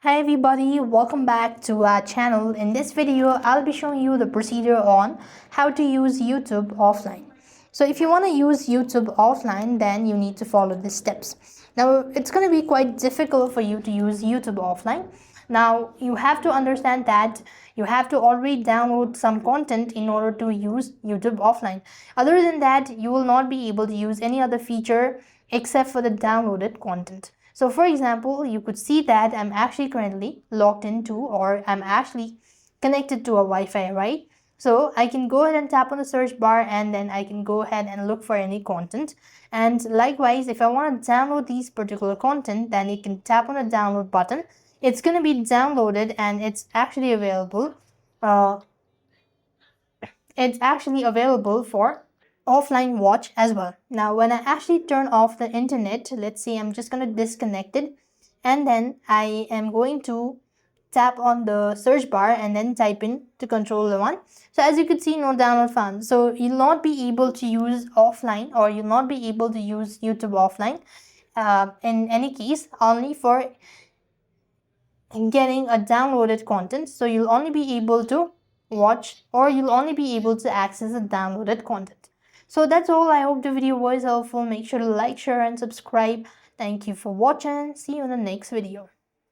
Hi everybody, welcome back to our channel. In this video, I'll be showing you the procedure on how to use YouTube offline. So if you want to use YouTube offline, then you need to follow these steps. Now, it's going to be quite difficult for you to use YouTube offline. Now, you have to understand that you have to already download some content in order to use YouTube offline. Other than that, you will not be able to use any other feature except for the downloaded content. So for example, you could see that I'm actually currently logged into, or I'm actually connected to a Wi-Fi, right? So I can go ahead and tap on the search bar, and then I can go ahead and look for any content. And likewise, if I want to download these particular content, then you can tap on the download button. It's going to be downloaded, and it's actually available. It's actually available for offline watch as well. Now when I actually turn off the internet, let's say I'm just going to disconnect it, and then I am going to tap on the search bar and then type in to controller 1. So as you could see, no download found. So you'll not be able to use offline, or you'll not be able to use YouTube offline in any case, only for getting a downloaded content. So you'll only be able to watch, or you'll only be able to access the downloaded content. So that's all. I hope the video was helpful. Make sure to like, share and subscribe. Thank you for watching. See you in the next video.